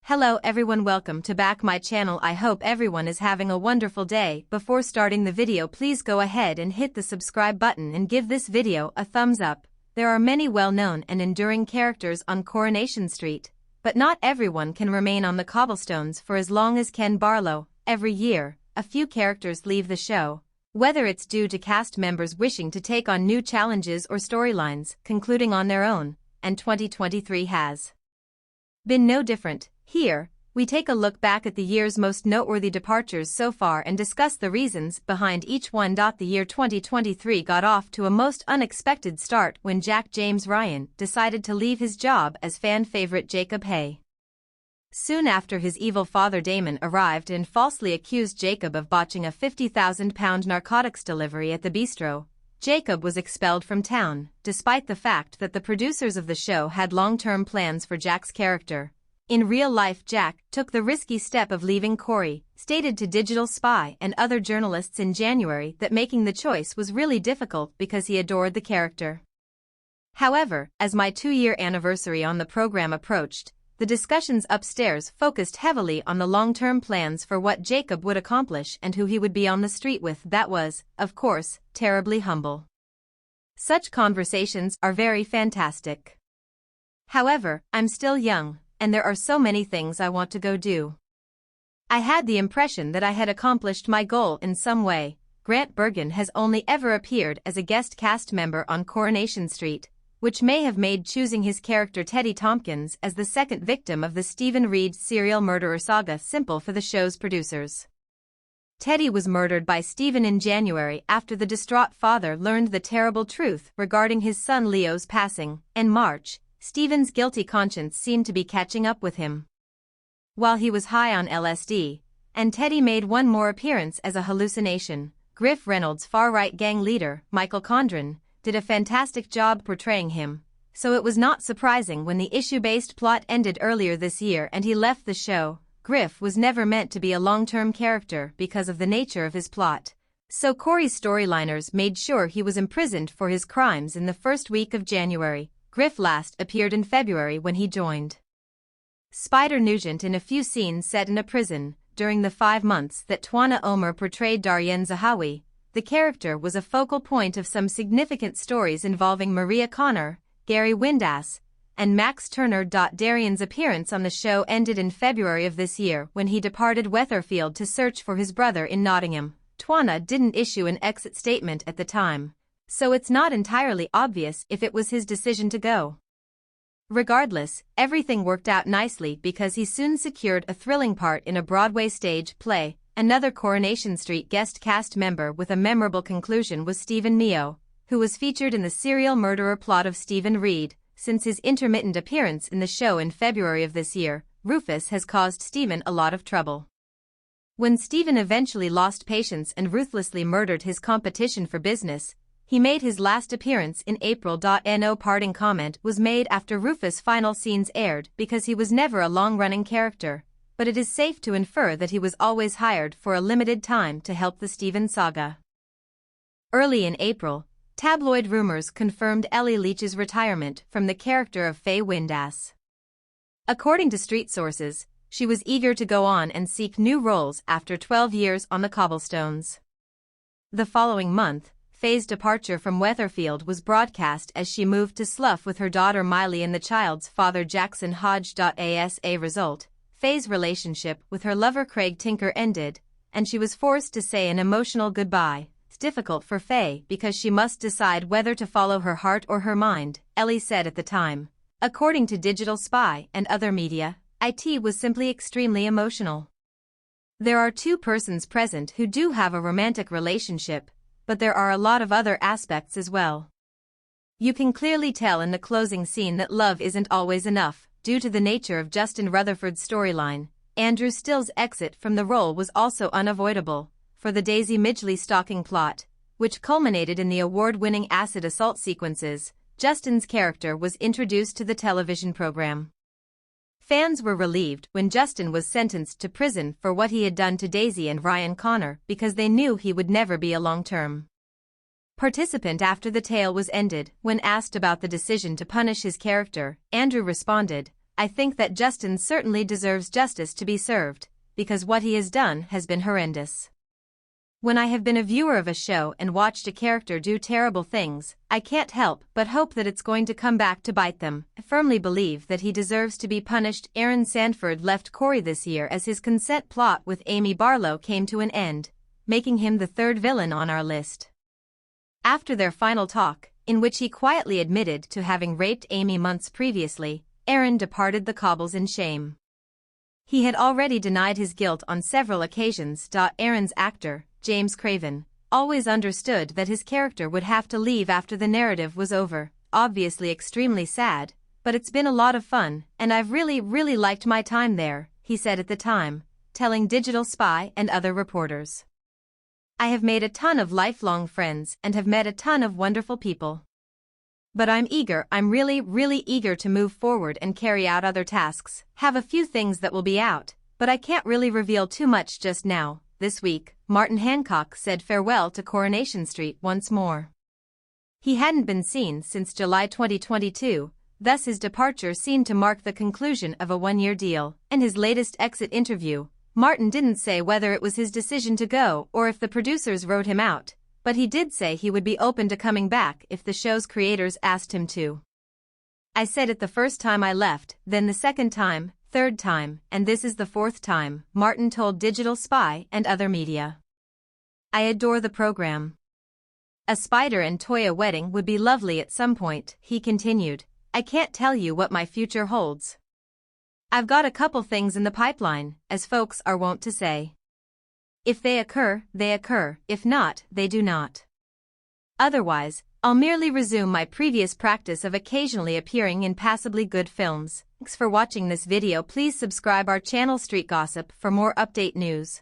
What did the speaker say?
Hello everyone, welcome to back my channel. I hope everyone is having a wonderful day. Before starting the video, please go ahead and hit the subscribe button and give this video a thumbs up. There are many well-known and enduring characters on Coronation Street, but not everyone can remain on the cobblestones for as long as Ken Barlow. Every year, a few characters leave the show, whether it's due to cast members wishing to take on new challenges or storylines concluding on their own, and 2023 has been no different. Here, we take a look back at the year's most noteworthy departures so far and discuss the reasons behind each one. The year 2023 got off to a most unexpected start when Jack James Ryan decided to leave his job as fan favorite Jacob Hay. Soon after, his evil father Damon arrived and falsely accused Jacob of botching a £50,000 narcotics delivery at the bistro. Jacob was expelled from town, despite the fact that the producers of the show had long-term plans for Jack's character. In real life, Jack took the risky step of leaving Corey, stated to Digital Spy and other journalists in January that making the choice was really difficult because he adored the character. However, as my 2-year anniversary on the program approached, the discussions upstairs focused heavily on the long-term plans for what Jacob would accomplish and who he would be on the street with. That was, of course, terribly humble. Such conversations are very fantastic. However, I'm still young, and there are so many things I want to go do. I had the impression that I had accomplished my goal in some way. Grant Bergen has only ever appeared as a guest cast member on Coronation Street, which may have made choosing his character Teddy Tompkins as the second victim of the Stephen Reed serial murderer saga simple for the show's producers. Teddy was murdered by Stephen in January after the distraught father learned the terrible truth regarding his son Leo's passing. In March, Stephen's guilty conscience seemed to be catching up with him while he was high on LSD, and Teddy made one more appearance as a hallucination. Griff Reynolds' far-right gang leader, Michael Condren, did a fantastic job portraying him, so it was not surprising when the issue-based plot ended earlier this year and he left the show. Griff was never meant to be a long-term character because of the nature of his plot, so Corey's storyliners made sure he was imprisoned for his crimes in the first week of January. Griff last appeared in February when he joined Spider Nugent in a few scenes set in a prison. During the 5 months that Twana Omer portrayed Daryen Zahawi, the character was a focal point of some significant stories involving Maria Connor, Gary Windass, and Max Turner. Daryen's appearance on the show ended in February of this year when he departed Weatherfield to search for his brother in Nottingham. Twana didn't issue an exit statement at the time, so it's not entirely obvious if it was his decision to go. Regardless, everything worked out nicely because he soon secured a thrilling part in a Broadway stage play. Another Coronation Street guest cast member with a memorable conclusion was Stephen Neo, who was featured in the serial murderer plot of Stephen Reed. Since his intermittent appearance in the show in February of this year, Rufus has caused Stephen a lot of trouble. When Stephen eventually lost patience and ruthlessly murdered his competition for business, he made his last appearance in April. No parting comment was made after Rufus' final scenes aired because he was never a long-running character, but it is safe to infer that he was always hired for a limited time to help the Stephen saga. Early in April, tabloid rumors confirmed Ellie Leach's retirement from the character of Faye Windass. According to street sources, she was eager to go on and seek new roles after 12 years on the cobblestones. The following month, Faye's departure from Weatherfield was broadcast as she moved to Slough with her daughter Miley and the child's father Jackson Hodge. As a result, Faye's relationship with her lover Craig Tinker ended, and she was forced to say an emotional goodbye. It's difficult for Faye because she must decide whether to follow her heart or her mind, Ellie said at the time. According to Digital Spy and other media, it was simply extremely emotional. There are 2 persons present who do have a romantic relationship, but there are a lot of other aspects as well. You can clearly tell in the closing scene that love isn't always enough. Due to the nature of Justin Rutherford's storyline, Andrew Still's exit from the role was also unavoidable. For the Daisy Midgley stalking plot, which culminated in the award-winning acid assault sequences, Justin's character was introduced to the television program. Fans were relieved when Justin was sentenced to prison for what he had done to Daisy and Ryan Connor because they knew he would never be a long-term participant after the tale was ended. When asked about the decision to punish his character, Andrew responded, I think that Justin certainly deserves justice to be served, because what he has done has been horrendous. When I have been a viewer of a show and watched a character do terrible things, I can't help but hope that it's going to come back to bite them. I firmly believe that he deserves to be punished. Aaron Sanford left Corey this year as his consent plot with Amy Barlow came to an end, making him the third villain on our list. After their final talk, in which he quietly admitted to having raped Amy months previously, Aaron departed the cobbles in shame. He had already denied his guilt on several occasions. Aaron's actor, James Craven, always understood that his character would have to leave after the narrative was over. Obviously extremely sad, but it's been a lot of fun, and I've really liked my time there, he said at the time, telling Digital Spy and other reporters. I have made a ton of lifelong friends and have met a ton of wonderful people. But I'm really eager to move forward and carry out other tasks, have a few things that will be out, but I can't really reveal too much just now. This week, Martin Hancock said farewell to Coronation Street once more. He hadn't been seen since July 2022, thus his departure seemed to mark the conclusion of a one-year deal. In his latest exit interview, Martin didn't say whether it was his decision to go or if the producers wrote him out, but he did say he would be open to coming back if the show's creators asked him to. I said it the first time I left, then the second time, third time, and this is the fourth time, Martin told Digital Spy and other media. I adore the program. A Spider and Toya wedding would be lovely at some point, he continued. I can't tell you what my future holds. I've got a couple things in the pipeline, as folks are wont to say. If they occur, they occur, if not, they do not. Otherwise, I'll merely resume my previous practice of occasionally appearing in passably good films. Thanks for watching this video. Please subscribe our channel Street Gossip for more update news.